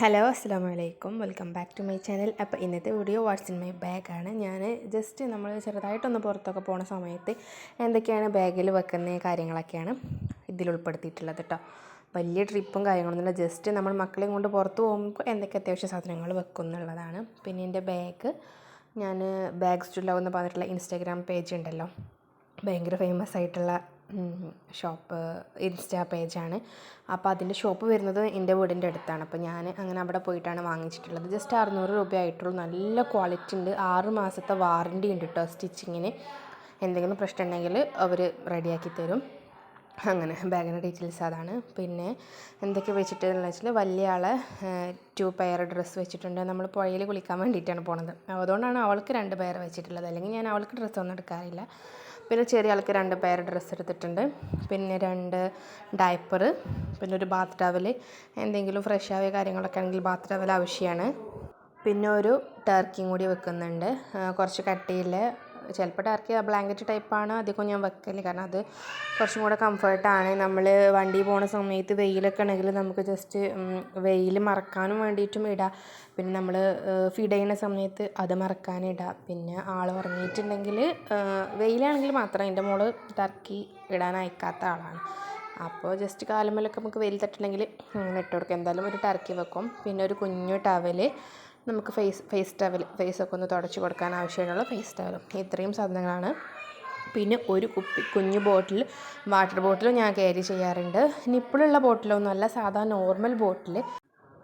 Hello അസ്സാം വലൈക്കും welcome back to my channel. അപ്പോൾ ഇന്നത്തെ വീഡിയോ വാട്ട്സ് ഇൻ മൈ ബാഗാണ്. ഞാൻ ജസ്റ്റ് നമ്മൾ ചെറുതായിട്ടൊന്ന് പുറത്തൊക്കെ പോണ സമയത്ത് എന്തൊക്കെയാണ് ബാഗിൽ വെക്കുന്ന കാര്യങ്ങളൊക്കെയാണ് ഇതിൽ ഉൾപ്പെടുത്തിയിട്ടുള്ളത് കേട്ടോ. വലിയ ട്രിപ്പും കാര്യങ്ങളൊന്നുമില്ല, ജസ്റ്റ് നമ്മൾ മക്കളെയും കൊണ്ട് പുറത്ത് പോകുമ്പോൾ എന്തൊക്കെ അത്യാവശ്യ സാധനങ്ങൾ വെക്കും എന്നുള്ളതാണ്. പിന്നെ എൻ്റെ ബാഗ് ഞാൻ ബാഗ്സ് ടു ലവ് എന്ന് പറഞ്ഞിട്ടുള്ള ഇൻസ്റ്റാഗ്രാം പേജ് ഉണ്ടല്ലോ, ഭയങ്കര ഫേമസ് ആയിട്ടുള്ള ഷോപ്പ് ഇൻസ്റ്റാ പേജാണ്. അപ്പോൾ അതിൻ്റെ ഷോപ്പ് വരുന്നത് എൻ്റെ വീടിൻ്റെ അടുത്താണ്. അപ്പോൾ ഞാൻ അങ്ങനെ അവിടെ പോയിട്ടാണ് വാങ്ങിച്ചിട്ടുള്ളത്. ജസ്റ്റ് 600 രൂപ ആയിട്ടുള്ളൂ. നല്ല ക്വാളിറ്റി ഉണ്ട്. 6 മാസത്തെ വാറൻറ്റി ഉണ്ട് കേട്ടോ. സ്റ്റിച്ചിങ്ങിന് എന്തെങ്കിലും പ്രശ്നം ഉണ്ടെങ്കിൽ അവർ റെഡിയാക്കി തരും. അങ്ങനെ ബാഗിൻ്റെ ഡീറ്റെയിൽസ് അതാണ്. പിന്നെ എന്തൊക്കെ വെച്ചിട്ടുണ്ടെന്ന് വെച്ചാൽ വലിയ ആളെ 2 പെയർ ഡ്രസ്സ് വെച്ചിട്ടുണ്ട്. നമ്മൾ പുഴയിൽ കുളിക്കാൻ വേണ്ടിയിട്ടാണ് പോണത്, അതുകൊണ്ടാണ് അവൾക്ക് 2 പെയർ വെച്ചിട്ടുള്ളത്. അല്ലെങ്കിൽ ഞാൻ അവൾക്ക് ഡ്രസ്സൊന്നും എടുക്കാറില്ല. പിന്നെ ചെറിയ ആൾക്ക് 2 പെയർ ഡ്രസ്സ് എടുത്തിട്ടുണ്ട്. പിന്നെ 2 ഡയപ്പർ, പിന്നെ ഒരു ബാത്ത് ടവൽ, എന്തെങ്കിലും ഫ്രഷ് ആയ കാര്യങ്ങളൊക്കെ ആണെങ്കിൽ ബാത്ത് ടവൽ ആവശ്യമാണ്. പിന്നെ ഒരു ടർക്കിയും കൂടി വെക്കുന്നുണ്ട്, കുറച്ച് കട്ടിയില്ല. ചിലപ്പോൾ ടർക്കി ബ്ലാങ്കറ്റ് ടൈപ്പാണ് അധികം ഞാൻ വെക്കല്, കാരണം അത് കുറച്ചും കൂടെ കംഫർട്ടാണ്. നമ്മൾ വണ്ടി പോണ സമയത്ത് വെയിലൊക്കെ ഉണ്ടെങ്കിൽ നമുക്ക് ജസ്റ്റ് വെയിൽ മറക്കാനും വേണ്ടിയിട്ടും ഇടാം. പിന്നെ നമ്മൾ ഫീഡ് ചെയ്യുന്ന സമയത്ത് അത് മറക്കാനിടാം. പിന്നെ ആൾ ഉറങ്ങിയിട്ടുണ്ടെങ്കിൽ വെയിലാണെങ്കിൽ മാത്രം. എൻ്റെ മോള് ടർക്കി ഇടാൻ അയക്കാത്ത ആളാണ്, അപ്പോൾ ജസ്റ്റ് കാലുമ്മലൊക്കെ നമുക്ക് വെയിൽ തട്ടുണ്ടെങ്കിൽ അങ്ങനെ ഇട്ട് കൊടുക്കാം. എന്തായാലും ഒരു ടർക്കി വെക്കും. പിന്നെ ഒരു കുഞ്ഞു ടവൽ, നമുക്ക് ഫേസ് ടവൽ, ഫേസൊക്കെ ഒന്ന് തുടച്ച് കൊടുക്കാൻ ആവശ്യമുള്ള ഫേസ് ടവലും, ഇത്രയും സാധനങ്ങളാണ്. പിന്നെ ഒരു കുഞ്ഞു ബോട്ടിൽ, വാട്ടർ ബോട്ടിൽ ഞാൻ ക്യാരി ചെയ്യാറുണ്ട്. നിപ്പിളുള്ള ബോട്ടിലൊന്നുമല്ല, സാധാ നോർമൽ ബോട്ടിൽ.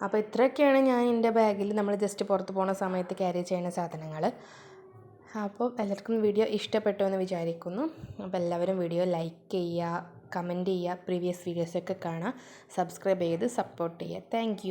അപ്പോൾ ഇത്രയൊക്കെയാണ് ഞാൻ എൻ്റെ ബാഗിൽ നമ്മൾ ജസ്റ്റ് പുറത്ത് പോകുന്ന സമയത്ത് ക്യാരി ചെയ്യുന്ന സാധനങ്ങൾ. അപ്പോൾ എല്ലാവർക്കും വീഡിയോ ഇഷ്ടപ്പെട്ടു എന്ന് വിചാരിക്കുന്നു. അപ്പോൾ എല്ലാവരും വീഡിയോ ലൈക്ക് ചെയ്യുക, കമൻറ്റ് ചെയ്യുക, പ്രീവിയസ് വീഡിയോസൊക്കെ കാണുക, സബ്സ്ക്രൈബ് ചെയ്ത് സപ്പോർട്ട് ചെയ്യുക. താങ്ക്